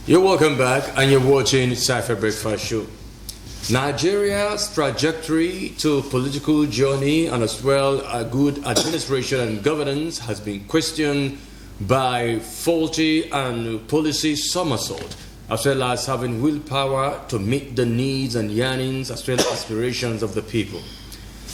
You're welcome back, and you're watching Safiya Breakfast Show. Nigeria's trajectory to political journey and as well a good administration and governance has been questioned by faulty and policy somersault, as well as having willpower to meet the needs and yearnings as well as aspirations of the people.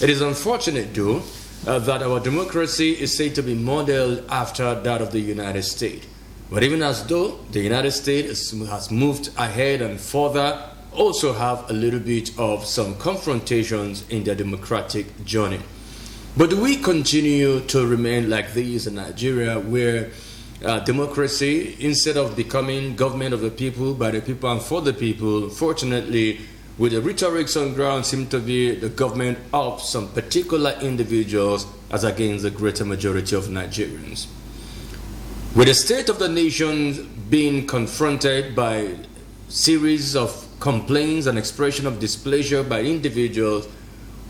It is unfortunate, though, that our democracy is said to be modeled after that of the United States. But even as though the United States has moved ahead and further, also have a little bit of some confrontations in their democratic journey. But do we continue to remain like this in Nigeria, where democracy, instead of becoming government of the people, by the people and for the people, fortunately, with the rhetorics on ground, seem to be the government of some particular individuals as against the greater majority of Nigerians? With the state of the nation being confronted by series of complaints and expression of displeasure by individuals,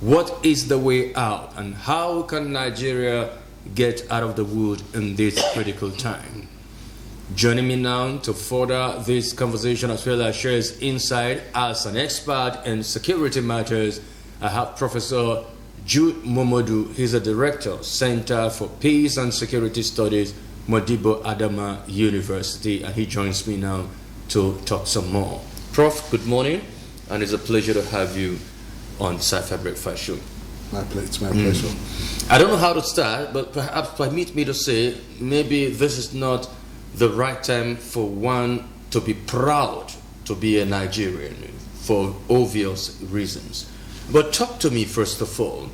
what is the way out, and how can Nigeria get out of the wood in this critical time? Joining me now to further this conversation as well as share his insight as an expert in security matters, I have Professor Jude Momodu. He's a Director Center for Peace and Security Studies, Modibo Adama University, and he joins me now to talk some more. Prof, good morning, and it's a pleasure to have you on Safiya Breakfast Show. It's my pleasure. I don't know how to start, but perhaps permit me to say maybe this is not the right time for one to be proud to be a Nigerian for obvious reasons. But talk to me first of all.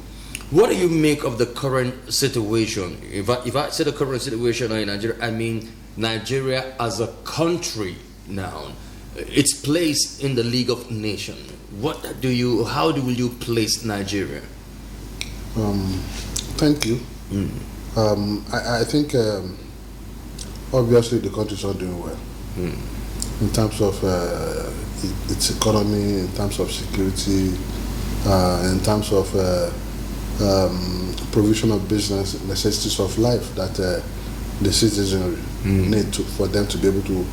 What do you make of the current situation? If I say the current situation in Nigeria, I mean Nigeria as a country now. Its place in the League of Nations. How will you place Nigeria? Thank you. I think obviously the country is not doing well in terms of its economy, in terms of security, in terms of provision of business necessities of life that the citizens need for them to be able to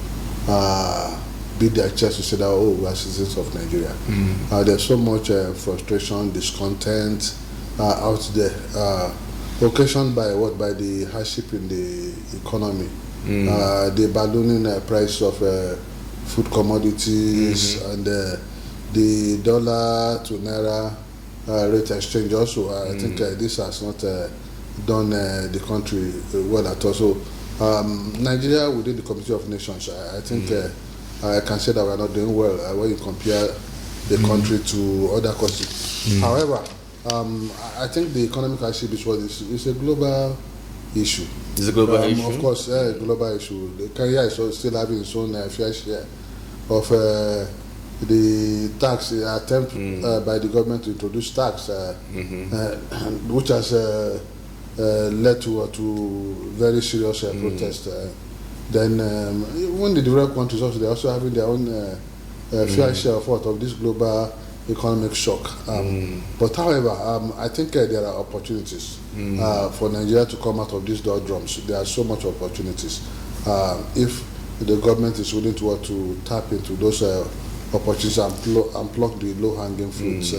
beat their chest to say that, oh, we are citizens of Nigeria. There's so much frustration, discontent out there, occasioned by the hardship in the economy, the ballooning price of food commodities, and the dollar to naira rate exchange also. I think this has not done the country well at all. So Nigeria within the Community of Nations, I think I can say that we are not doing well when you compare the country to other countries. However, I think the economic hardship is a global issue. It's a global issue? Of course, a global issue. Kenya is still having its own fair share of the tax attempt by the government to introduce tax, which has led to very serious protest. Then when the developed countries also, they're also having their own fair share of this global economic shock. But however, I think there are opportunities for Nigeria to come out of these doldrums. There are so much opportunities. If the government is willing to tap into those opportunities and pluck the low-hanging fruits.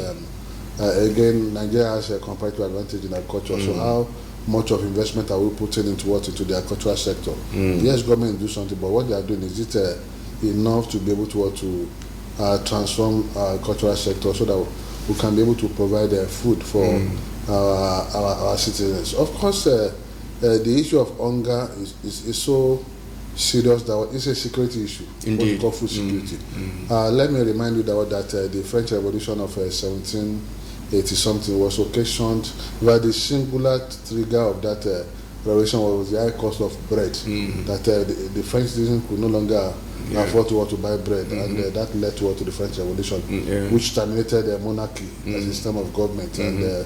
Again, Nigeria has a comparative advantage in agriculture. So how much of investment are we putting into the agricultural sector? Yes, government do something, but what they are doing, is it enough to be able to transform our cultural sector so that we can be able to provide food for our citizens? Of course, the issue of hunger is so serious that it's a security issue. Indeed. What we call food security. Let me remind you that the French Revolution of 1780-something was occasioned by the singular trigger of that revolution was the high cost of bread. That the French citizens could no longer afford to buy bread, and that led to the French Revolution, which terminated the monarchy as a system of government and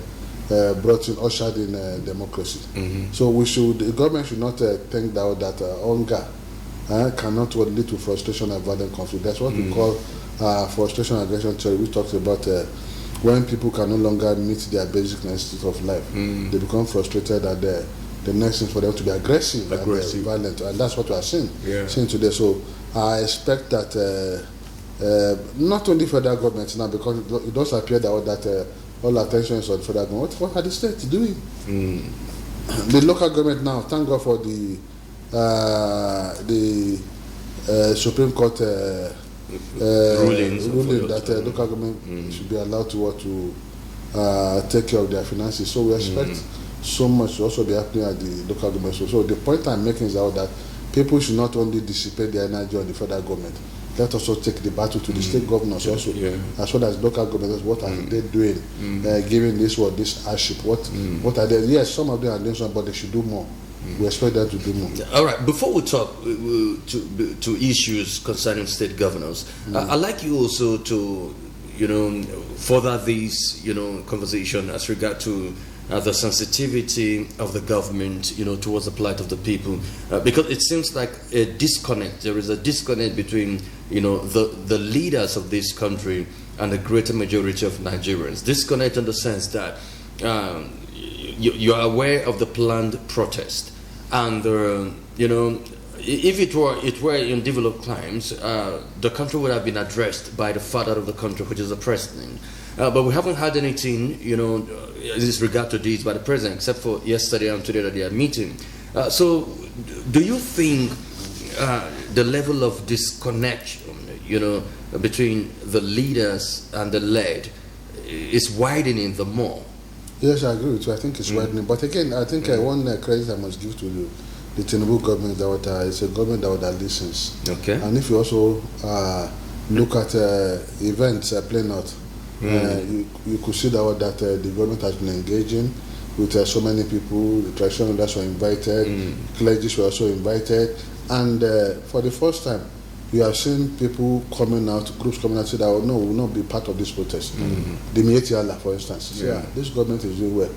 ushered in democracy. So the government should not think that hunger cannot lead to frustration and violent conflict. That's what we call frustration and aggression theory, which talks about when people can no longer meet their basic necessities of life. They become frustrated and the next thing for them to be aggressive. And violent, and that's what we are seeing today. So I expect that not only federal government now, because it does appear that all attention is on federal government. What are the states doing? The local government now, thank God for the Supreme Court ruling that local government should be allowed to take care of their finances. So we expect so much to also be happening at the local government. So the point I'm making is that people should not only dissipate their energy on the federal government. Let us also take the battle to the state governors also, as well as local governments. What are they doing, giving this hardship? What are they? Yes, some of them are doing something, but they should do more. We expect them to do more. All right. Before we talk to issues concerning state governors, I'd like you also to, further this, conversation as regard to the sensitivity of the government, towards the plight of the people, because it seems like a disconnect. There is a disconnect between, the leaders of this country and the greater majority of Nigerians. Disconnect in the sense that you are aware of the planned protest, and if it were in developed climes, the country would have been addressed by the father of the country, which is the president. But we haven't had anything, in this regard to this by the president, except for yesterday and today that they are meeting. So, do you think the level of disconnection, between the leaders and the led is widening the more? Yes, I agree with you. I think it's widening. But again, I think one credit I must give to the Tinubu government that it's a government that listens. Okay. And if you also look at events playing out, you could see that the government has been engaging with so many people. The traditional leaders were invited, clergy were also invited, and for the first time, you have seen people coming out, groups coming out, say that no, we will not be part of this protest. The MAU-Yola, for instance, this government is doing well.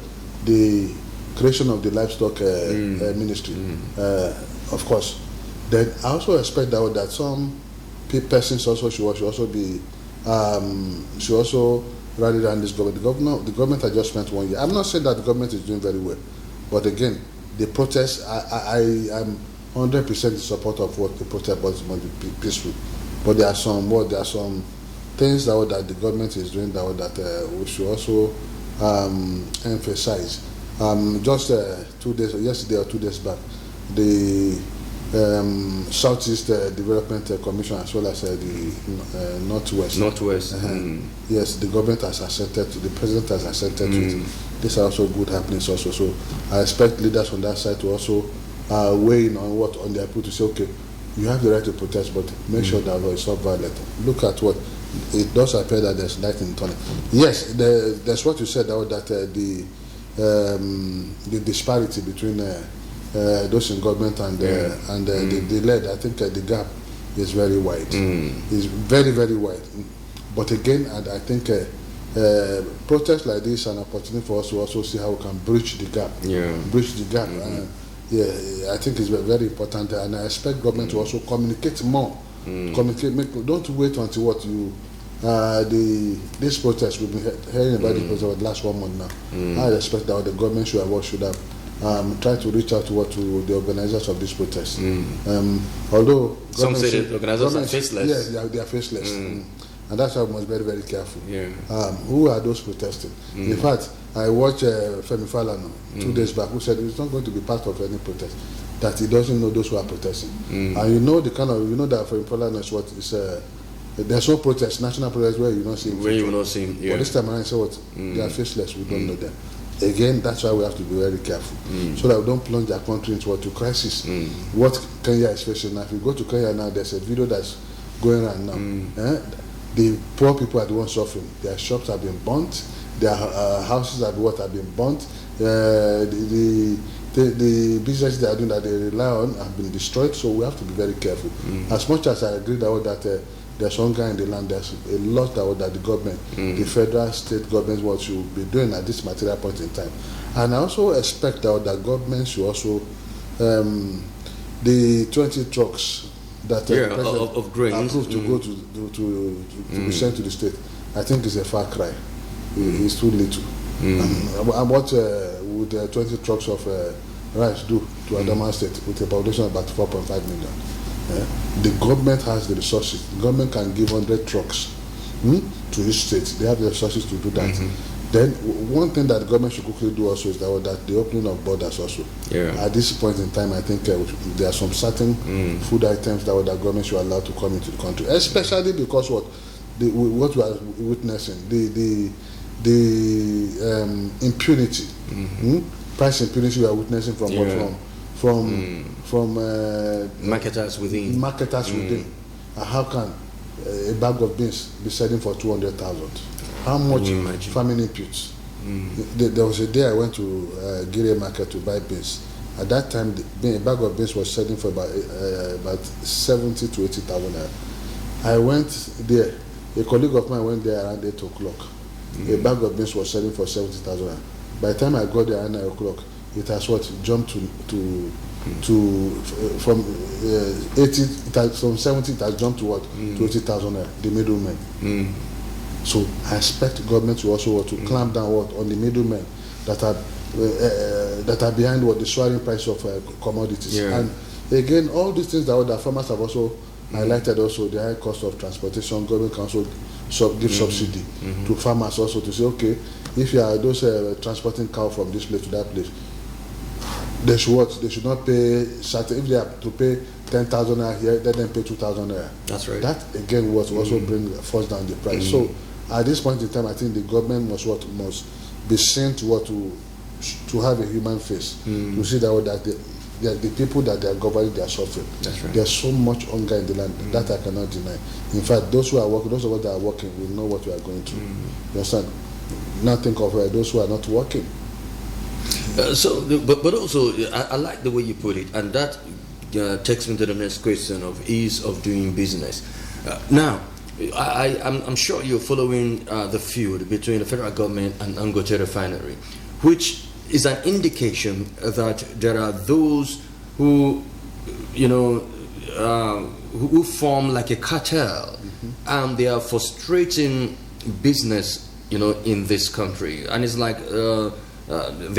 The creation of the livestock ministry, of course. Then I also expect that some persons also should also be. Should also rally around this government. The government has just spent 1 year. I'm not saying that the government is doing very well, but again, the protest, I am 100% in support of what the protest must be peaceful. But there are some things that the government is doing that we should also emphasize. Just 2 days, yesterday or 2 days back, the Southeast Development Commission, as well as the Northwest. Yes, the government has accepted, the president has accepted it. These are also good happenings also. So I expect leaders on that side to also weigh in on their people to say, okay, you have the right to protest, but make sure that it's not violent. Look at what it does appear that there's light in the tunnel. Yes, there's what you said that the disparity between those in government and the led, I think the gap is very wide. It's very, very wide. But again, I think protests like this are an opportunity for us to also see how we can bridge the gap. Bridge the gap. I think it's very important, and I expect government to also communicate more. Don't wait until what you. This protest, we've been hearing about this protest for the last 1 month now. I expect that the government should have try to reach out to the organizers of this protest. Although some say the organizers are faceless. Yes, they are faceless. And that's why we must be very, very careful. Who are those protesting? In fact, I watched Femi Falana 2 days back, who said he's not going to be part of any protest, that he doesn't know those who are protesting. And that Femi Falana is what is there's no protest, national protest where you don't see him. Where you will not see him. But this time around, say what? They are faceless, we don't know them. Again, that's why we have to be very careful, so that we don't plunge our country into crisis. What Kenya is facing now. If you go to Kenya now, there's a video that's going on now. The poor people are the ones suffering. Their shops have been burnt. Their houses have been burnt. The businesses they are doing that they rely on have been destroyed. So we have to be very careful. As much as I agree that there's hunger in the land, there's a lot that the government, the federal, state governments, what should be doing at this material point in time. And I also expect that government should also, the 20 trucks that the president of grains approved to go to be sent to the state, I think is a far cry. It's too little. And what with 20 trucks of rice do to Adamawa State with a population of about 4.5 million. The government has the resources. The government can give 100 trucks to each state. They have the resources to do that. Then one thing that the government should quickly do also is that the opening of borders also. At this point in time, I think there are some certain food items that the government should allow to come into the country, especially because what we are witnessing, the impunity, price impunity we are witnessing from marketers within. How can a bag of beans be selling for 200,000? How much farming inputs? There was a day I went to Gire market to buy beans. At that time, a bag of beans was selling for about 70 to 80,000 naira. I went there. A colleague of mine went there around 8 o'clock. A bag of beans was selling for 70,000 naira. By the time I got there at 9 o'clock, it has jumped from 80. From 70, it has jumped to to 80,000 naira. The middlemen. So I expect government to also to clamp down on the middlemen that are behind the soaring price of commodities. And again, all these things that farmers have also highlighted, also the high cost of transportation. Government can also give subsidy to farmers also to say, okay, if you are those transporting cow from this place to that place, they should not pay certain. If they have to pay 10,000 naira here, let them pay 2,000 naira. That's right. That again was also force down the price. So at this point in time, I think the government must be seen to have a human face, to see that the people that they are governing, they are suffering. That's right. There's so much hunger in the land that I cannot deny. In fact, those who are working, those of us that are working, will know what we are going through. You understand? Now think of those who are not working. But also, I like the way you put it, and that takes me to the next question of ease of doing business. Now, I'm sure you're following the feud between the federal government and Dangote Refinery, which is an indication that there are those who, who form like a cartel, and they are frustrating business, in this country. And it's like the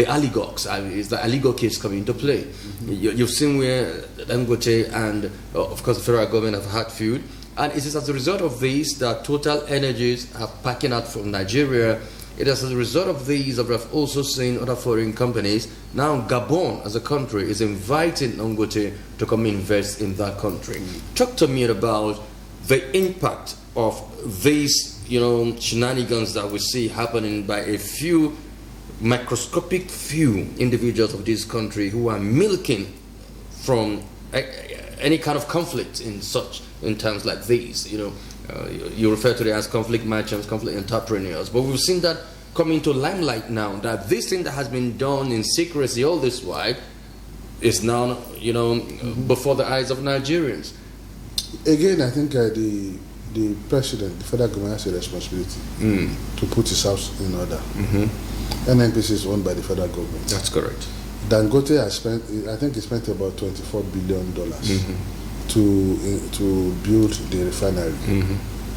oligarchs, is the oligarchies coming into play. You've seen where Dangote and, of course, the federal government have had feud. And it is as a result of this that Total Energies are packing out from Nigeria. It is as a result of these that we have also seen other foreign companies. Now Gabon as a country is inviting Dangote to come invest in that country. Talk to me about the impact of these, shenanigans that we see happening by a few microscopic few individuals of this country who are milking from any kind of conflict in terms like these. You refer to it as conflict merchants, conflict entrepreneurs, but we've seen that come into limelight now, that this thing that has been done in secrecy all this while is now before the eyes of Nigerians. Again, I think the president, the federal government, has a responsibility to put his house in order. NNPC is owned by the federal government. That's correct. Dangote has spent, I think he spent about $24 billion to build the refinery.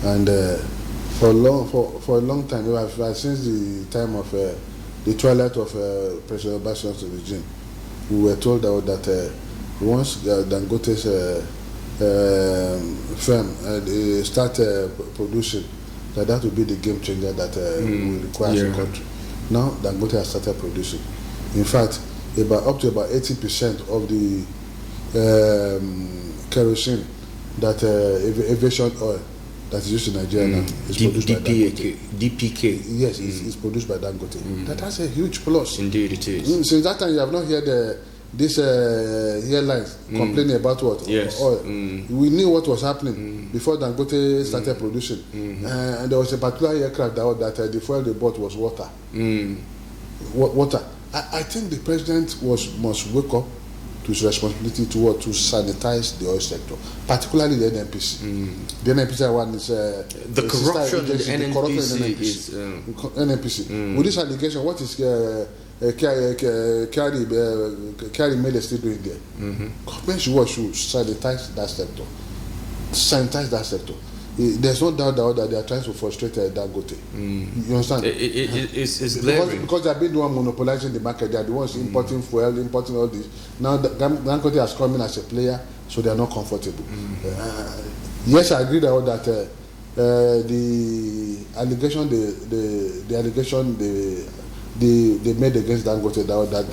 And for a long time, since the time of the twilight of President Obasanjo's regime, we were told that once Dangote's firm start producing, that would be the game changer that will require the country. Now Dangote has started producing. In fact, up to about 80% of the kerosene that aviation oil that is used in Nigeria now is produced by Dangote. DPK. Yes, it's produced by Dangote. That's a huge plus. Indeed, it is. Since that time, you have not heard these airlines complaining about what? Yes. Oil. We knew what was happening before Dangote started producing. And there was a particular aircraft that the fuel they bought was water. Water. I think the president must wake up to his responsibility to sanitize the oil sector, particularly the NNPC. The NNPC one is the corruption in the NNPC is NNPC. With this allegation, what is Kyari Mele still doing there? Government should sanitize that sector. there's no doubt that they are trying to frustrate Dangote. You understand? It's glaring. Because they have been the one monopolizing the market. They are the ones importing fuel, importing all this. Now Dangote has come in as a player, so they are not comfortable. Yes, I agree that the allegation they made against Dangote that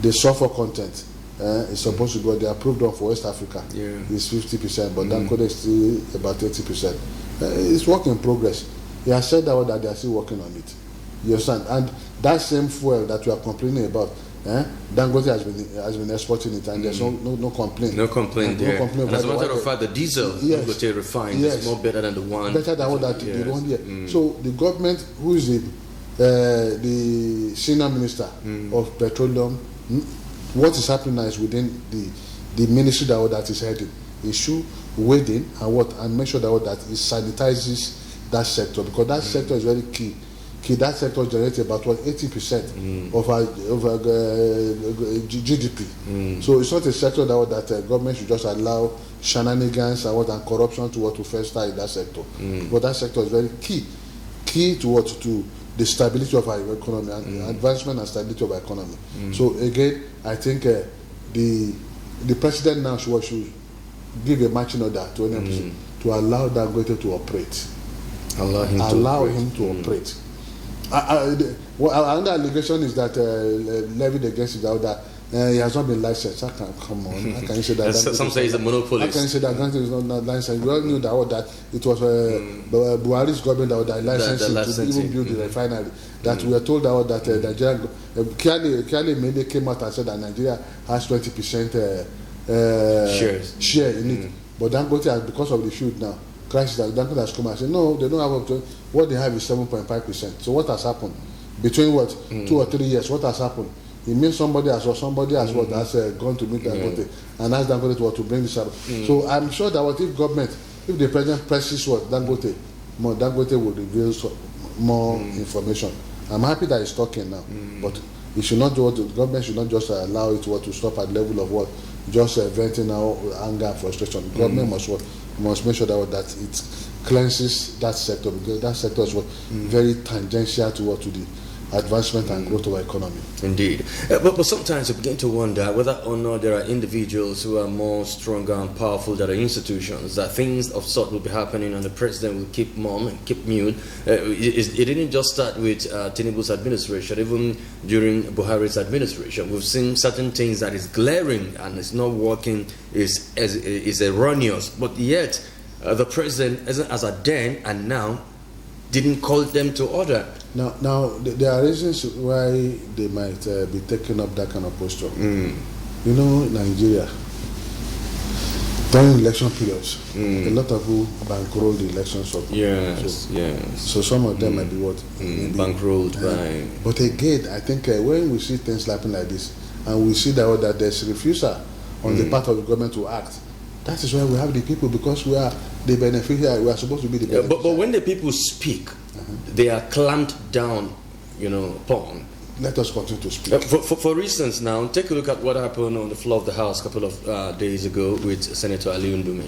the sulfur content is supposed to go, they approved on for West Africa is 50%, but Dangote is still about 80%. It's work in progress. He has said that they are still working on it. You understand? And that same fuel that we are complaining about, Dangote has been exporting it, and there's no complaint. No complaint there. Complaint. And as a matter of fact, the diesel Dangote refined is more better than the one. Better than what that the one here. So the government, who is the senior minister of petroleum, what is happening now is within the ministry that is heading. He should wade in and make sure that it sanitizes that sector, because that sector is very key. That sector generates about 80% of our GDP. So it's not a sector that government should just allow shenanigans and corruption to fester in that sector. But that sector is very key to the stability of our economy and advancement and stability of our economy. So again, I think the president now should give a matching order to NMC to allow Dangote to operate. Allow him to operate. Another allegation is that levied against it that he has not been licensed. Come on. How can you say that? Some say he's a monopolist. How can you say that Dangote is not licensed? We all knew that it was Buhari's government that licensed him to even build the refinery. That we were told that Nigeria, Kiale Mende came out and said that Nigeria has 20% share in it. But Dangote, because of the field now, crisis, that Dangote has come and said, no, they don't have up to, what they have is 7.5%. So what has happened? Between 2 or 3 years, what has happened? It means somebody has gone to meet Dangote and asked Dangote to bring this up. So I'm sure that if the president presses Dangote will reveal more information. I'm happy that he's talking now, but it should not do the government should not just allow it to stop at the level of just venting our anger and frustration. The government must make sure that it cleanses that sector, because that sector is very tangential to the advancement and growth of our economy. Indeed. But sometimes you begin to wonder whether or not there are individuals who are more stronger and powerful than the institutions, that things of sort will be happening and the president will keep mum and keep mute. It didn't just start with Tinubu's administration. Even during Buhari's administration, we've seen certain things that is glaring and it's not working, is erroneous. But yet, the president isn't as a then and now didn't call them to order. Now, there are reasons why they might be taking up that kind of posture. You know, Nigeria, during election periods, a lot of people bankroll the elections. So some of them might be bankrolled by. But again, I think when we see things happen like this, and we see that there's refusal on the part of the government to act, that is why we have the people, because we are the beneficiary. We are supposed to be the beneficiary. But when the people speak, they are clamped down, upon. Let us continue to speak. For instance, now take a look at what happened on the floor of the House a couple of days ago with Senator Ali Ndume.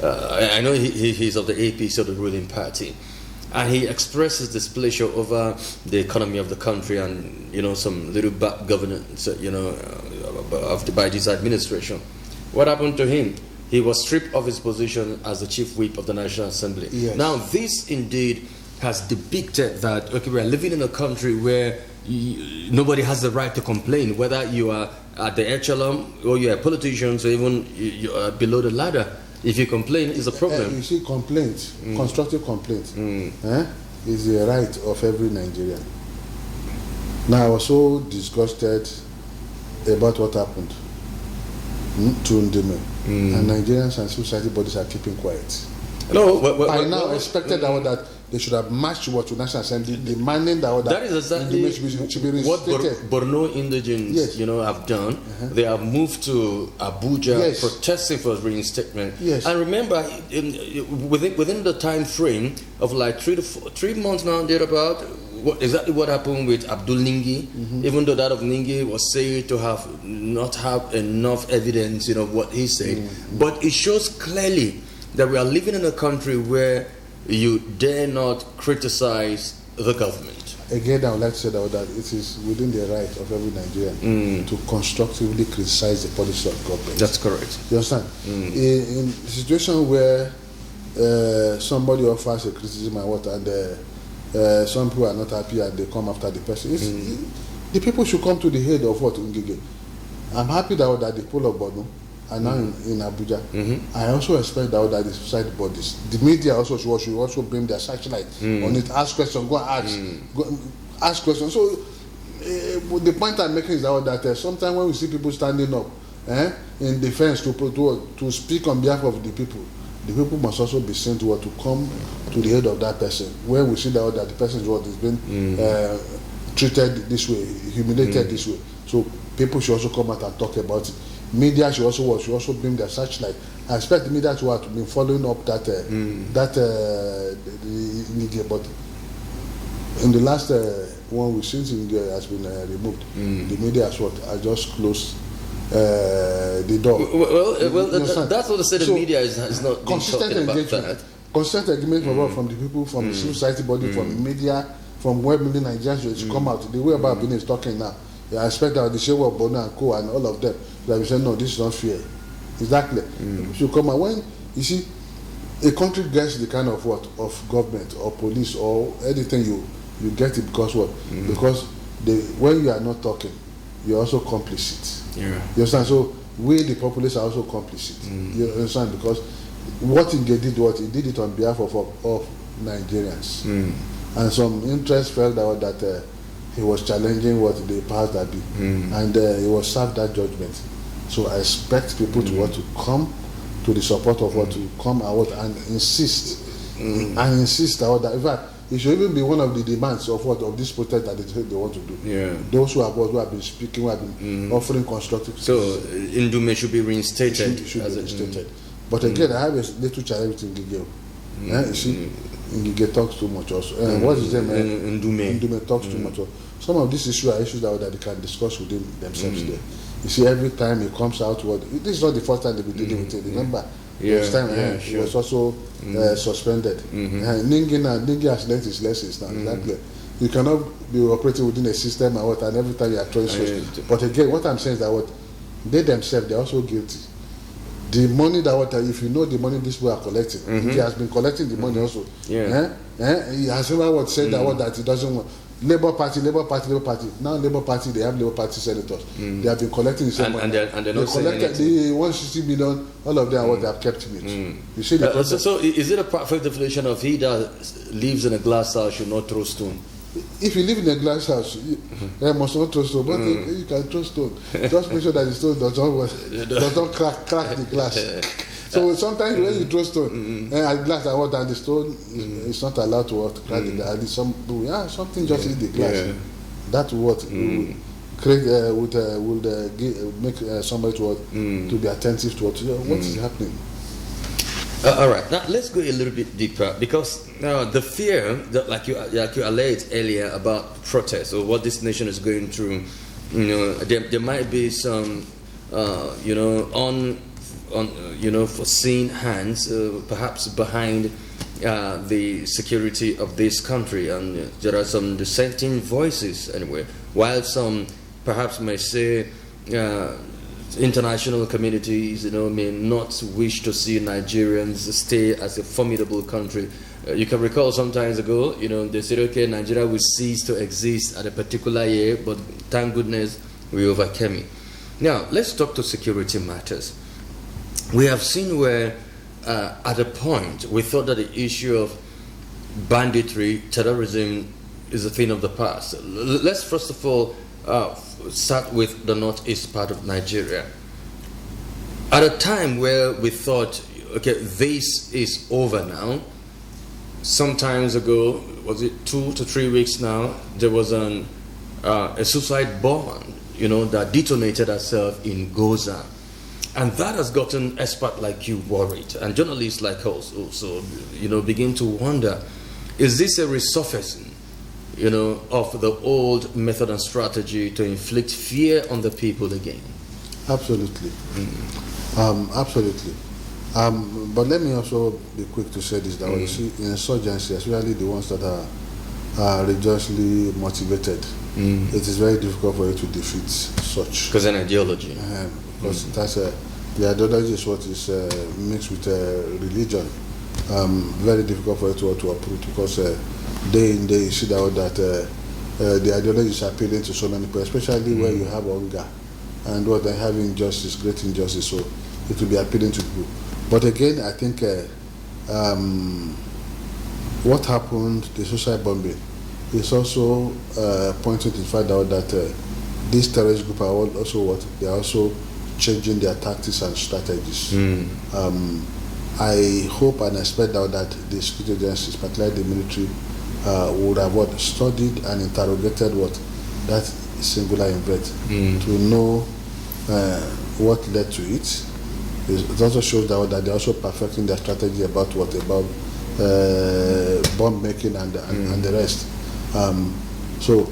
I know he's of the APC, of the ruling party, and he expresses displeasure over the economy of the country and some little bad governance, by this administration. What happened to him? He was stripped of his position as the chief whip of the National Assembly. Yes. Now, this indeed has depicted that, we are living in a country where nobody has the right to complain, whether you are at the echelon or you are politicians or even you are below the ladder. If you complain, it's a problem. You see, complaints, constructive complaints, is the right of every Nigerian. Now, I was so disgusted about what happened to Ndume, and Nigerians and society bodies are keeping quiet. By now, expected that they should have marched to National Assembly, demanding that is exactly should be what Borno indigents, have done. They have moved to Abuja, protesting for reinstatement. And remember, within the time frame of like 3 months now, thereabout, exactly what happened with Abdul Ningi, even though that of Ningi was said to not have enough evidence, what he said, but it shows clearly that we are living in a country where you dare not criticize the government. Again, I would like to say that it is within the right of every Nigerian to constructively criticize the policy of government. That's correct. You understand? In a situation where somebody offers a criticism and some people are not happy and they come after the person, the people should come to the head of what Ngige. I'm happy that the people of Borno are now in Abuja. I also expect that the society bodies, the media also should also bring their searchlight on it. Ask questions, go ask questions. So the point I'm making is that sometimes when we see people standing up in defense to speak on behalf of the people must also be seen to come to the head of that person. When we see that the person is being treated this way, humiliated this way, so people should also come out and talk about it. Media should also bring their searchlight. I expect the media to be following up that but in the last one week since India has been removed, the media has just closed the door. Well, that's what I said. The media is not consistent engagement. Consistent engagement from the people, from the civil society body, from the media, from where million Nigerians should come out. The way about Benin is talking now. I expect that the Shewa of Bono and Co and all of them that we say no, this is not fair. Exactly. Should come out when you see a country gets the kind of of government or police or anything you get it because what? Because when you are not talking, you're also complicit. Yeah. You understand? So we the populace are also complicit. You understand? Because what he did he did it on behalf of Nigerians. And some interest felt that he was challenging what the powers that be, and he was served that judgment. So I expect people to want to come to the support of what to come out and insist that in fact it should even be one of the demands of this protest that they want to do. Yeah. Those who have been speaking, who have been offering constructive. So Ndume should be reinstated. Should be reinstated. But again, I have a little challenge with Ngige. You see, Ngige talks too much also. What is his name? Ndume talks too much. Some of these issues are issues that they can discuss within themselves there. You see, every time he comes out, this is not the first time they've been dealing with it. Remember, this time he was also suspended. Ningi has learned his lessons now. Exactly. You cannot be operating within a system and every time you are throwing source. But again, what I'm saying is that they themselves, they're also guilty. The money if you know the money these people are collecting, he has been collecting the money also. He has never said that he doesn't want. Labour Party. Now Labour Party, they have Labour Party senators. They have been collecting the same money. And they're not saying anything. The 160 million, all of them are what they have kept with. You see so is it a perfect definition of he that lives in a glass house should not throw stone? If you live in a glass house, you must not throw stone. But you can throw stone. Just make sure that the stone does not crack the glass. So sometimes when you throw stone at glass and the stone is not allowed to crack the glass. Something just hit the glass. That would create would make somebody to be attentive to what is happening. All right. Now let's go a little bit deeper because the fear that, like you alleged earlier about protests or what this nation is going through, there might be some, foreseen hands, perhaps behind the security of this country, and there are some dissenting voices anyway. While some perhaps may say international communities, may not wish to see Nigerians stay as a formidable country. You can recall some time ago, they said, okay, Nigeria will cease to exist at a particular year, but thank goodness we overcame it. Now, let's talk to security matters. We have seen where, at a point, we thought that the issue of banditry, terrorism, is a thing of the past. Let's first of all start with the northeast part of Nigeria. At a time where we thought, okay, this is over now, sometimes ago, was it 2 to 3 weeks now, there was a suicide bomb, that detonated itself in Goza. And that has gotten experts like you worried, and journalists like us also, begin to wonder, is this a resurfacing, of the old method and strategy to inflict fear on the people again? Absolutely. Absolutely. But let me also be quick to say this, that you see, insurgency, especially the ones that are religiously motivated, it is very difficult for you to defeat such. Because an ideology. Because that's the ideology is what is mixed with religion. Very difficult for you to uproot, because day in day you see that the ideology is appealing to so many people, especially where you have hunger and what they have injustice, great injustice, so it will be appealing to people. But again, I think what happened, the suicide bombing, is also pointing to the fact that these terrorist groups are also what? They are also changing their tactics and strategies. I hope and expect that the security agencies, particularly the military, would have studied and interrogated that singular event to know what led to it. It also shows that they're also perfecting their strategy about bomb making and the rest. So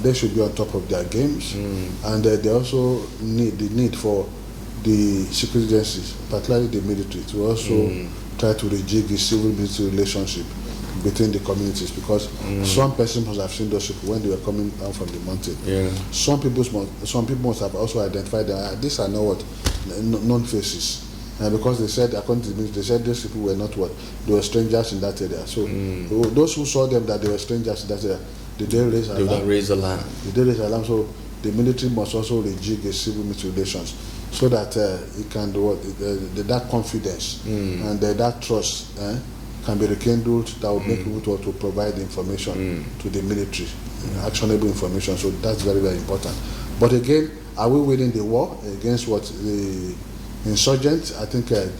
they should be on top of their games, and they also need for the security agencies, particularly the military, to also try to rejig the civil-military relationship between the communities, because some persons must have seen those people when they were coming down from the mountain. Some people must have also identified that these are not known faces, because they said, according to the military, they said these people were not they were strangers in that area. So those who saw them that they were strangers in that area, did they raise alarm? They would raise alarm. Did they raise alarm? So the military must also rejig the civil-military relations, so that it can do that confidence and that trust can be rekindled, that will make people to provide information to the military, actionable information. So that's very, very important. But again, are we winning the war against the insurgents? I think the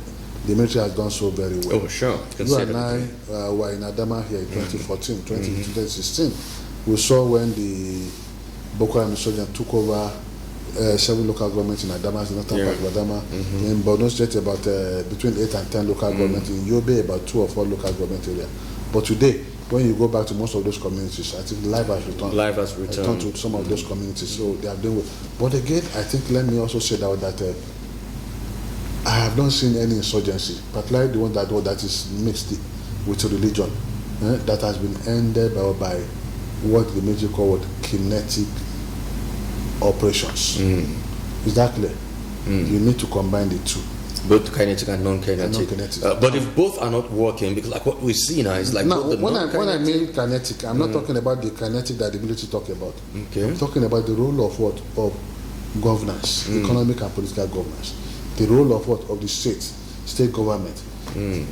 military has done so very well. Oh, sure. You and I were in Adama here in 2014, 2016. We saw when the Boko Haram insurgents took over 7 local governments in Adama, in northern part of Adama. In Borno State, about between 8 and 10 local governments. In Yobe, about 2 or 4 local government areas. But today, when you go back to most of those communities, I think life has returned to some of those communities. So they are doing well. But again, I think, let me also say that I have not seen any insurgency, particularly the one that is mixed with religion, that has been ended by what the military call kinetic operations. Is that clear? You need to combine the two. Both kinetic and non-kinetic. But if both are not working, because like what we see now is like now, when I mean kinetic, I'm not talking about the kinetic that the military talk about. I'm talking about the role of of governance, economic and political governance. The role of the state government.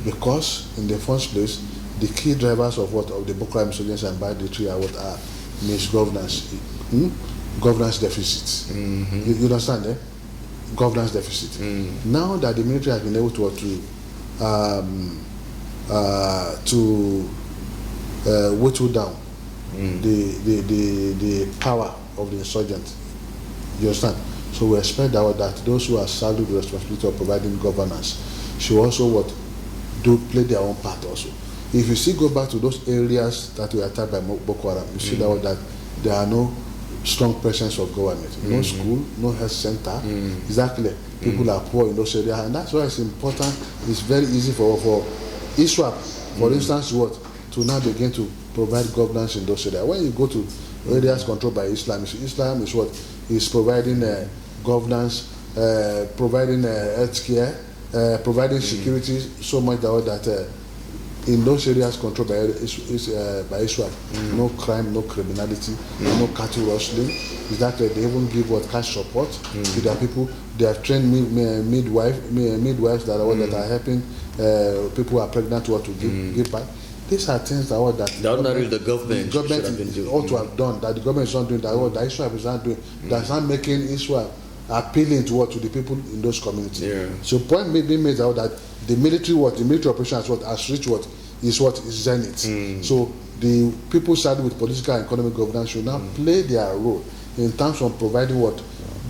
Because in the first place, the key drivers of the Boko Haram insurgency and banditry are misgovernance, governance deficits. You understand, eh? Governance deficit. Now that the military has been able to whittle down the power of the insurgent, you understand? So we expect that those who are saddled with the responsibility of providing governance should also play their own part also. If you see, go back to those areas that were attacked by Boko Haram, you see that there are no strong presence of government, no school, no health center. Exactly. People are poor in those areas, and that's why it's important. It's very easy for ISWAP, for instance, to now begin to provide governance in those areas. When you go to areas controlled by Islam is is providing governance, providing healthcare, providing security so much that in those areas controlled by ISWAP, no crime, no criminality, no cattle rustling. Is that they even give cash support to their people? They have trained midwives that are helping people who are pregnant to give back. These are things that the government ought to have done, that the government is not doing, that ISWAP is not doing, that's not making ISWAP appealing to the people in those communities. So point being made out that the military operation has reached is zenith. So the people started with political and economic governance should now play their role in terms of providing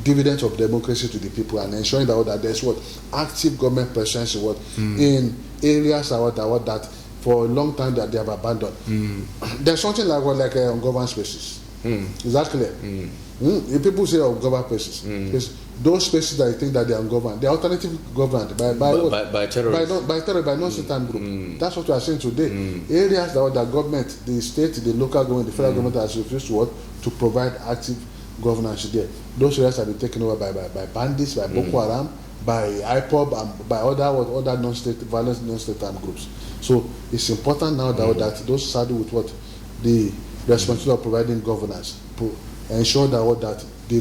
dividends of democracy to the people and ensuring that there's active government presence in areas that for a long time that they have abandoned. There's something like ungoverned spaces. Is that clear? If people say ungoverned spaces, those spaces that you think that they are ungoverned, they are alternative governed by terrorists. By non-state armed group. That's what we are saying today. Areas that the government, the state, the local government, the federal government has refused to provide active governance there. Those areas have been taken over by bandits, by Boko Haram, by IPOB, and by other non-state violent non-state armed groups. So it's important now that those saddled with what the responsibility of providing governance ensure that the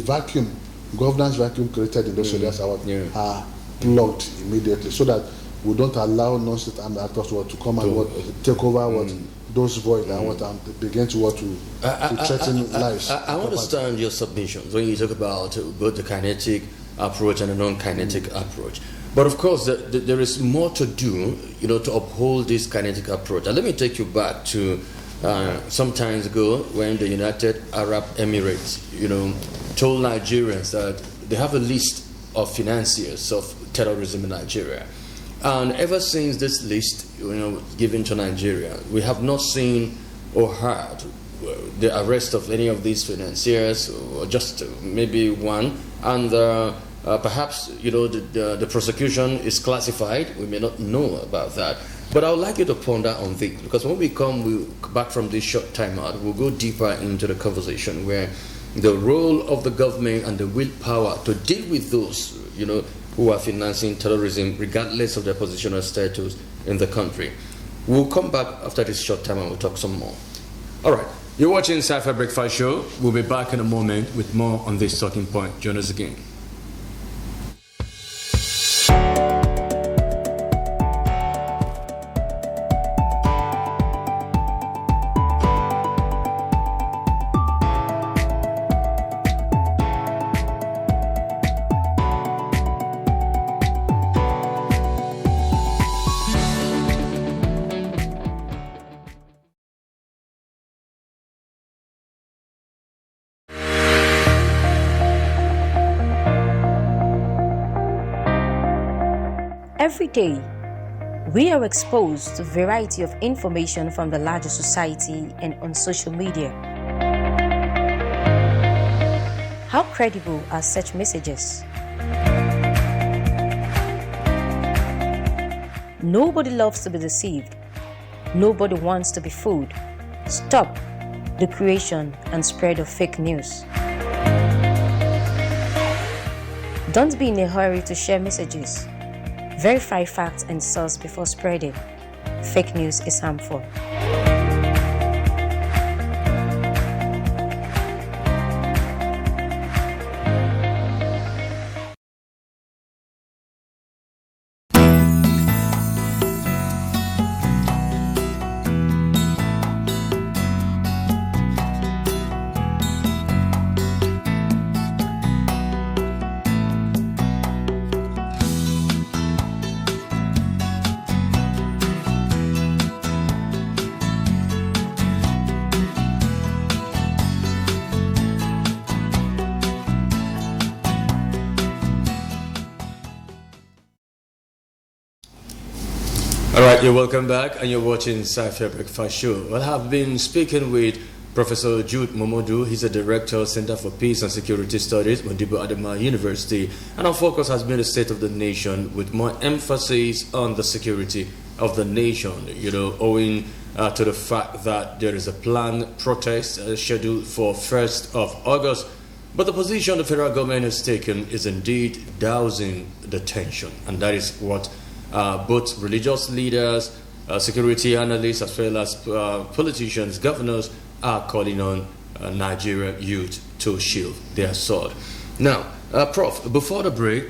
governance vacuum created in those areas are plugged immediately, so that we don't allow non-state armed actors to come and take over those voids and begin to threaten lives. I understand your submissions when you talk about both the kinetic approach and the non-kinetic approach. But of course, there is more to do, to uphold this kinetic approach. And let me take you back to some time ago when the United Arab Emirates, told Nigerians that they have a list of financiers of terrorism in Nigeria. And ever since this list, given to Nigeria, we have not seen or heard the arrest of any of these financiers, or just maybe one. And perhaps, the prosecution is classified. We may not know about that. But I would like you to ponder on this, because when we come back from this short time out, we'll go deeper into the conversation where the role of the government and the willpower to deal with those, who are financing terrorism, regardless of their position or status in the country. We'll come back after this short time and we'll talk some more. All right. You're watching Safiya Breakfast Show. We'll be back in a moment with more on this talking point. Join us again. Every day, we are exposed to a variety of information from the larger society and on social media. How credible are such messages? Nobody loves to be deceived. Nobody wants to be fooled. Stop the creation and spread of fake news. Don't be in a hurry to share messages. Verify facts and source before spreading. Fake news is harmful. All right, you're welcome back, and you're watching Safiya Breakfast Show. Well, I've been speaking with Professor Jude Momodu. He's a Director Center for Peace and Security Studies at MAU-Yola University, and our focus has been the state of the nation, with more emphasis on the security of the nation, owing to the fact that there is a planned protest scheduled for 1st of August. But the position the federal government has taken is indeed dousing the tension, and that is what both religious leaders, security analysts, as well as politicians, governors are calling on Nigeria youth to shield their sword. Now, Prof, before the break,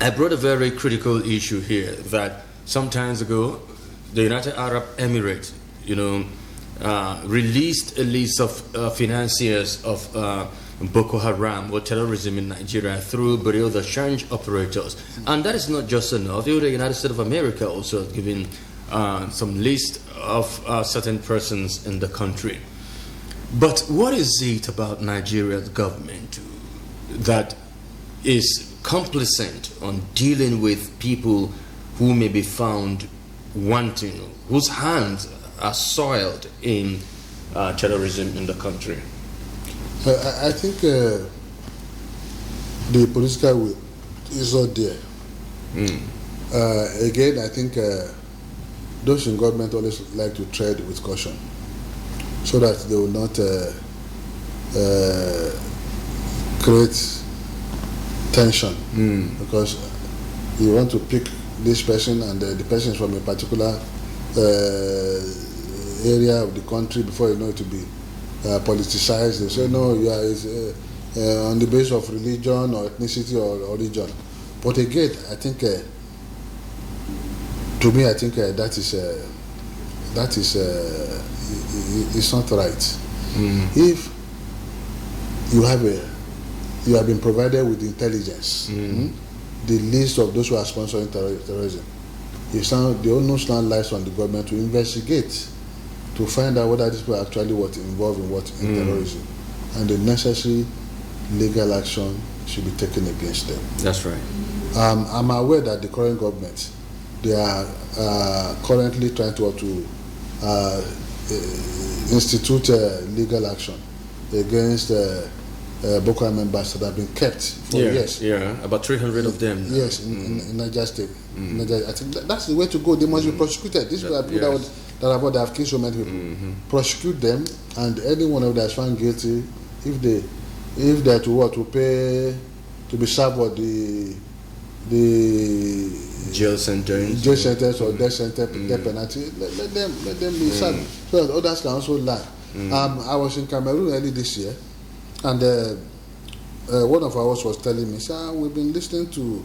I brought a very critical issue here that some time ago, the United Arab Emirates, released a list of financiers of Boko Haram or terrorism in Nigeria through burial the change operators. And that is not just enough. The United States of America also has given some list of certain persons in the country. But what is it about Nigeria's government that is complicit on dealing with people who may be found wanting, whose hands are soiled in terrorism in the country? I think the political will is not there. Again, I think those in government always like to tread with caution, so that they will not create tension, because you want to pick this person, and the person is from a particular area of the country. Before you know it to be politicized, they say no, you are on the basis of religion or ethnicity or origin. But again, I think to me, I think that is it's not right. If you have been provided with intelligence, the list of those who are sponsoring terrorism, the onus now lies on the government to investigate, to find out whether these people are actually involved in terrorism, and the necessary legal action should be taken against them. That's right. I'm aware that the current government, they are currently trying to institute legal action against Boko Haram members that have been kept for years. Yeah, about 300 of them. Yes, in Niger State. I think that's the way to go. They must be prosecuted. These people that have killed so many people. Prosecute them, and anyone of them that's found guilty, if they're to pay, to be served with the jail sentence or death sentence, death penalty, let them be served, so that others can also learn. I was in Cameroon early this year, and one of ours was telling me, sir, we've been listening to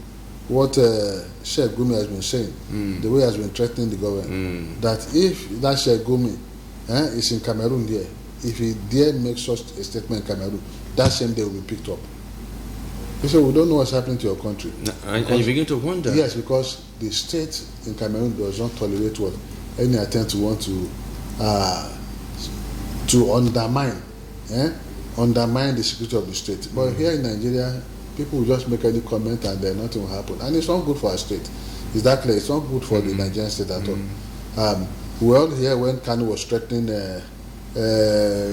what Sheikh Gumi has been saying, the way he has been threatening the government, that if that Sheikh Gumi is in Cameroon here, if he dare make such a statement in Cameroon, that same day will be picked up. He said, we don't know what's happening to your country. And you begin to wonder. Yes, because the state in Cameroon does not tolerate any attempt to want to undermine the security of the state. But here in Nigeria, people will just make any comment and then nothing will happen. And it's not good for our state. It's that clear. It's not good for the Nigerian state at all. We all hear when Kanu was threatening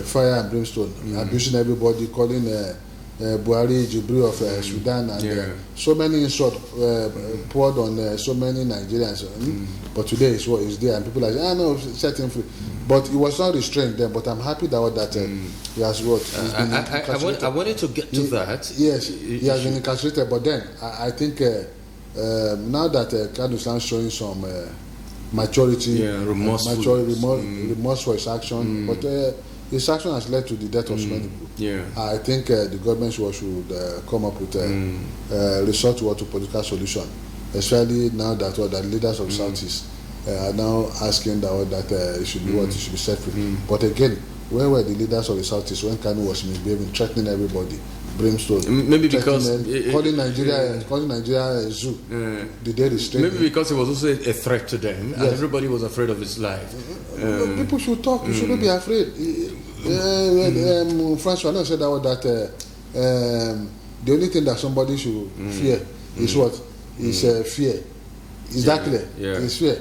fire and brimstone, abusing everybody, calling Buhari Jibril of Sudan, and so many insults poured on so many Nigerians. But today it's there, and people are saying, no, set him free. But he was not restrained then. But I'm happy that he has what. I wanted to get to that. Yes, he has been incarcerated. But then I think now that Kanu is showing some maturity, remorse for his action, but his action has led to the death of so many people. I think the government should come up with resort to political solution, especially now that the leaders of the Southeast are now asking that it should be it should be set free. But again, where were the leaders of the Southeast when Kanu was misbehaving, threatening everybody? Brimstone. Maybe because calling Nigeria a zoo. The day restrained. Maybe because it was also a threat to them, and everybody was afraid of his life. People should talk. You shouldn't be afraid. François said that the only thing that somebody should fear is what? Is fear. Is that clear? It's fear.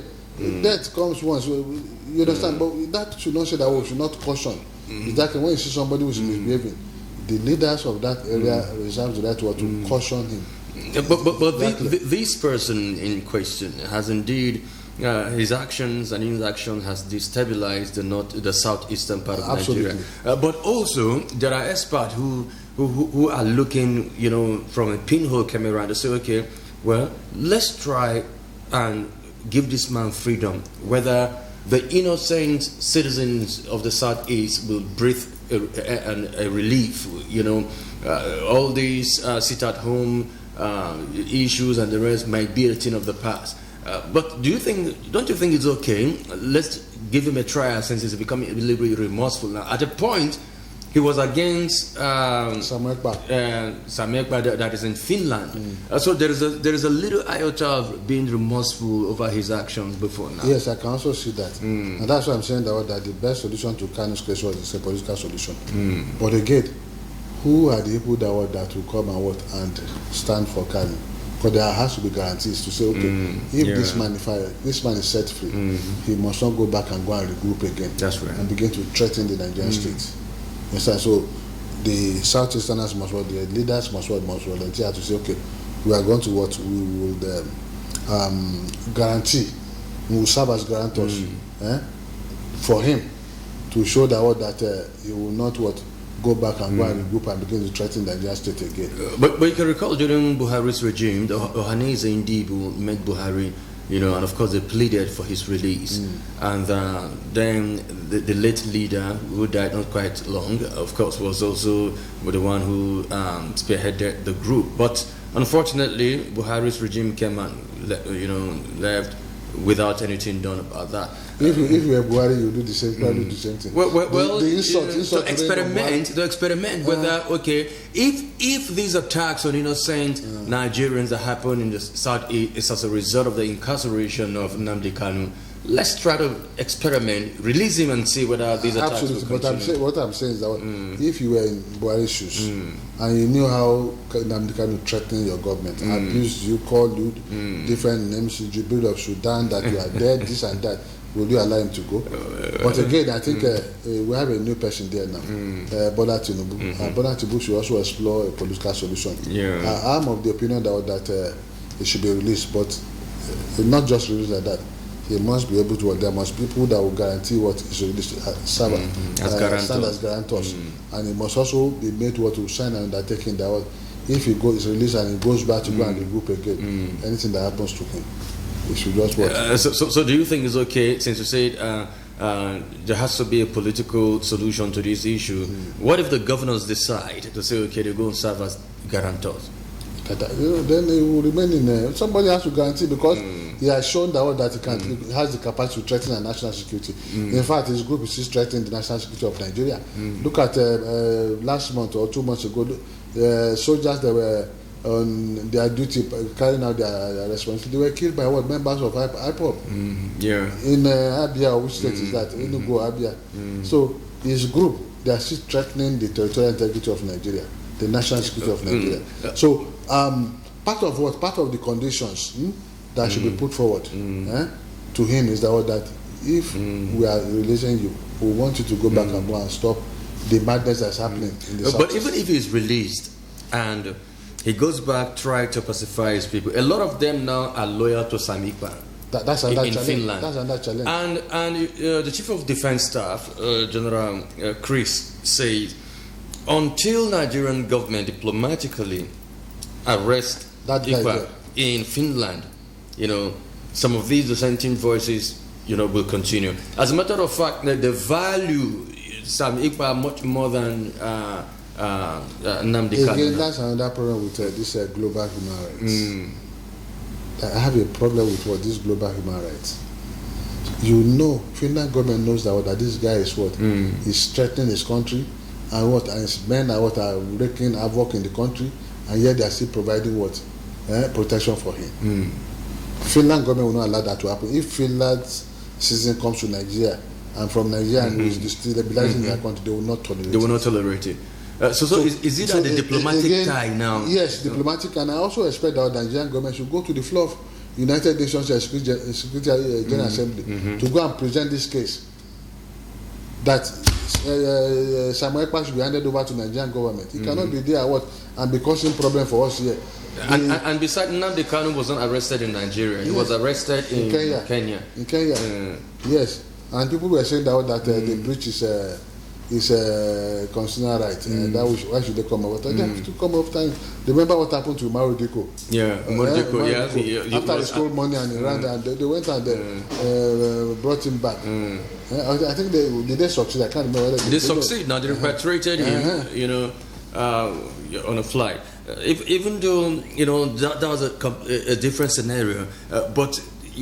Death comes once. You understand? But that should not say that we should not caution. Is that when you see somebody who is misbehaving, the leaders of that area reserve the right to caution him. But this person in question has indeed his actions and inaction has destabilized the southeastern part of Nigeria. But also there are experts who are looking, from a pinhole camera and they say, okay, well, let's try and give this man freedom. Whether the innocent citizens of the southeast will breathe a relief, all these sit-at-home issues and the rest might be a thing of the past. But don't you think it's okay? Let's give him a trial since he's becoming a little bit remorseful now. At a point, he was against Samuel Ekpa that is in Finland. So there is a little iota of being remorseful over his actions before now. Yes, I can also see that. And that's why I'm saying that the best solution to Kanu's case was a political solution. But again, who are the people that will come and stand for Kanu? Because there has to be guarantees to say, okay, if this man is set free, he must not go back and regroup again. That's right. And begin to threaten the Nigerian state. Yes, so the Southeasterners must what the leaders must volunteer to say, okay, we are going to what we will guarantee, we will serve as guarantors for him to show that he will not go back and go and regroup and begin to threaten the Nigerian state again. But you can recall during Buhari's regime, the Ohanese indeed met Buhari, and of course they pleaded for his release. And then the late leader, who died not quite long, of course, was also the one who spearheaded the group. But unfortunately, Buhari's regime came and left without anything done about that. If you were Buhari, you do the same. Do the same thing. Well, the insult to experiment whether if these attacks on innocent Nigerians that happen in the Southeast is as a result of the incarceration of Nnamdi Kanu, let's try to experiment, release him, and see whether these attacks will continue. But what I'm saying is that if you were in Buhari's shoes and you knew how Nnamdi Kanu threatened your government, abused you, called you different names, Jubilee of Sudan, that you are dead, this and that, will you allow him to go? But again, I think we have a new person there now, Bola Tinubu. Bola Tinubu should also explore a political solution. I'm of the opinion that it should be released, but not just released like that. He must be able to. There must be people that will guarantee what is released, stand as guarantors, and it must also be made to sign an undertaking that if he is released and he goes back to go and regroup again, anything that happens to him, we should just watch. So do you think it's okay, since you said there has to be a political solution to this issue? What if the governors decide to say, okay, they go and serve as guarantors? Then he will remain in. Somebody has to guarantee, because he has shown that he can. He has the capacity to threaten our national security. In fact, his group is still threatening the national security of Nigeria. Look at last month or 2 months ago, soldiers that were on their duty, carrying out their responsibility, they were killed by members of IPOB. In Abia, which state is that? Enugu, Abia. So his group, they are still threatening the territorial integrity of Nigeria, the national security of Nigeria. So part of the conditions that should be put forward to him is that if we are releasing you, we want you to go back and go and stop the madness that's happening in the South. But even if he's released and he goes back, try to pacify his people, a lot of them now are loyal to Samikpa. That's another challenge. Finland. That's another challenge. And the Chief of Defense Staff, General Chris, said, until Nigerian government diplomatically arrest Ikpa in Finland, some of these dissenting voices, will continue. As a matter of fact, the value Sam Ikpa much more than Nnamdi Kanu. Again, that's another problem with this global human rights. I have a problem with this global human rights. Finland government knows that this guy is he's threatening his country, and his men are wreaking havoc in the country, and yet they are still providing protection for him. Finland government will not allow that to happen. If Finland's citizen comes to Nigeria, and from Nigeria and is destabilizing their country, they will not tolerate it. They will not tolerate it. So is it the diplomatic tie now? Yes, diplomatic, and I also expect that the Nigerian government should go to the floor of United Nations Security General Assembly to go and present this case that Samuel Ekpa should be handed over to Nigerian government. He cannot be there and be causing problem for us here. And besides, Nnamdi Kanu was not arrested in Nigeria. He was arrested in Kenya. In Kenya, yes. And people were saying that the breach is a constitutional right, and why should they come up? They have to come up time. Remember what happened to Marudiko? After he stole money and he ran, and they went and brought him back. I think they succeed. I can't remember whether they succeed. Now they repatriated him, on a flight. Even though that was a different scenario, but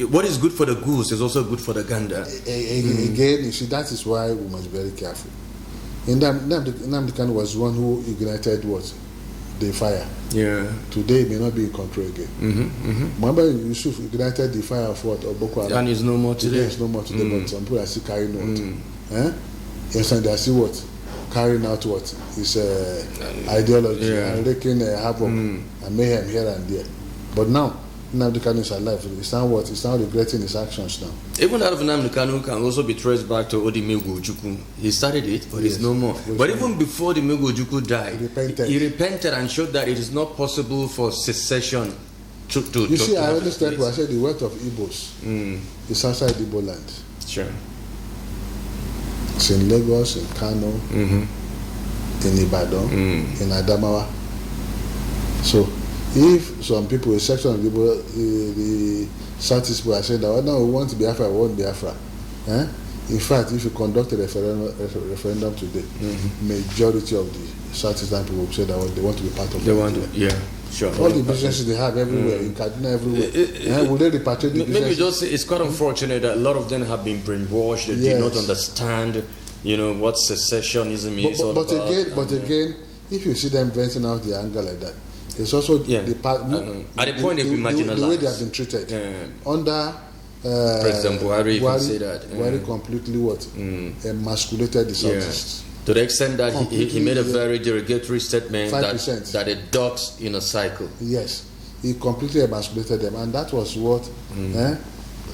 what is good for the goose is also good for the gander. Again, you see, that is why we must be very careful. Nnamdi Kanu was one who ignited the fire. Today it may not be in control again. Remember, Yusuf ignited the fire of Boko Haram. And it's no more today. It's no more today, but some people are still carrying out. Yes, and they are still carrying out his ideology and wreaking havoc and mayhem here and there. But now Nnamdi Kanu is alive, he's now what? He's now regretting his actions now. Even that of Nnamdi Kanu can also be traced back to Odimegwu Ojukwu. He started it, but he's no more. But even before Odimegwu Ojukwu died, he repented and showed that it is not possible for secession to You see, I understand what I said, the wealth of Igbos is outside Igbo land. Sure. It's in Lagos, in Kano, in Ibadan, in Adamawa. So, if some people, a section of people, the Southeast people are saying that, no, we want Biafra, we want Biafra. In fact, if you conduct a referendum today, majority of the Southeastern people will say that they want to be part of yeah, sure. All the businesses they have everywhere, in Kaduna, everywhere. Will they repatriate the businesses? Maybe just it's quite unfortunate that a lot of them have been brainwashed. They did not understand, what secessionism is all about. But again, if you see them venting out the anger like that, it's also at the point they've been marginalized. The way they have been treated under President Buhari, you can say that. Buhari completely emasculated the Southeast. To the extent that he made a very derogatory statement 5%. that it ducks in a cycle. Yes, he completely emasculated them, and that was what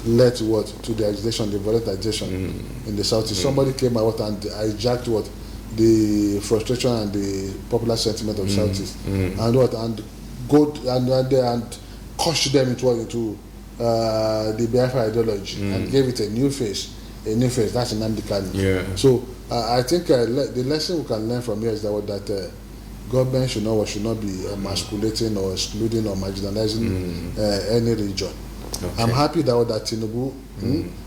led to what? To the agitation, the violent agitation in the Southeast. Somebody came out and hijacked what? The frustration and the popular sentiment of Southeast, and what? And crushed them into the Biafra ideology and gave it a new face. That's Nnamdi Kanu. Yeah. So I think the lesson we can learn from here is that government should not be emasculating or excluding or marginalizing any region. Okay. I'm happy that Tinubu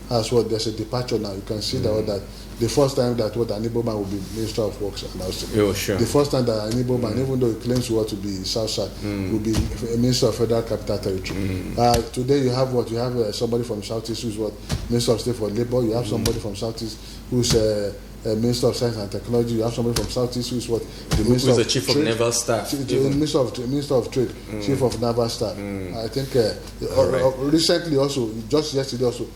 has there's a departure now. You can see that the first time that an Igbo man will be Minister of Works and Housing. Oh, sure. The first time that an Igbo man, even though he claims to be Southside, will be a Minister of Federal Capital Territory. Today you have somebody from Southeast who's Minister of State for Labour. You have somebody from Southeast who's Minister of Science and Technology. You have somebody from Southeast who's the Minister of the Chief of Naval Staff. Minister of Trade, Chief of Naval Staff. I think recently also, just yesterday also,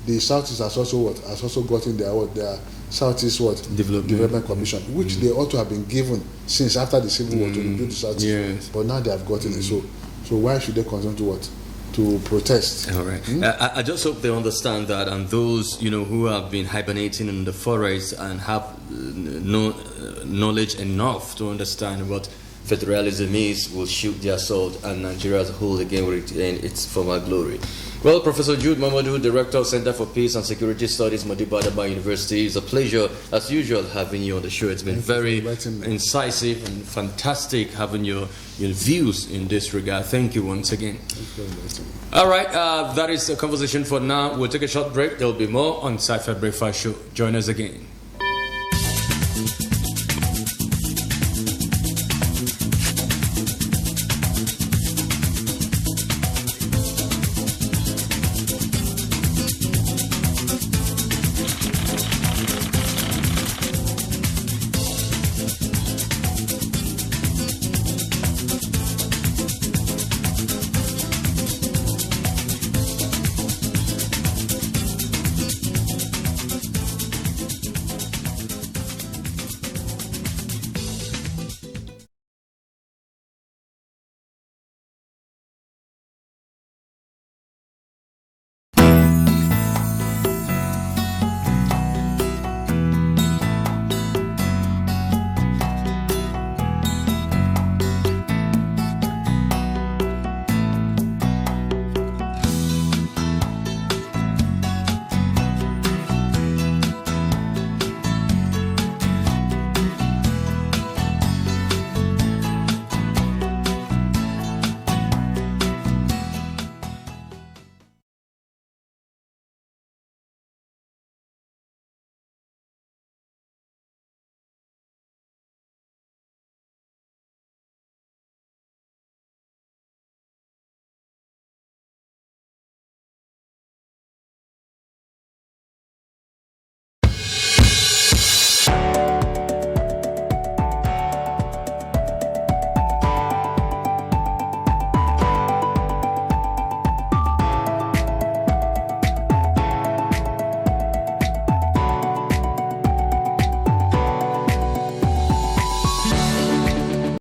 the Southeast has also gotten their Southeast Development Commission, which they ought to have been given since after the Civil War to rebuild the Southeast. Yes. But now they have gotten it. So why should they continue to protest? All right. I just hope they understand that, and those who have been hibernating in the forest and have no knowledge enough to understand what federalism is will shoot their sword, and Nigeria as a whole again will retain its former glory. Well, Professor Jude Momodu, Director Center for Peace and Security Studies, Modibo Adama University, it's a pleasure, as usual, having you on the show. It's been very incisive and fantastic having your views in this regard. Thank you once again. All right, that is the conversation for now. We'll take a short break. There will be more on Sci-Fi Breakfast Show. Join us again.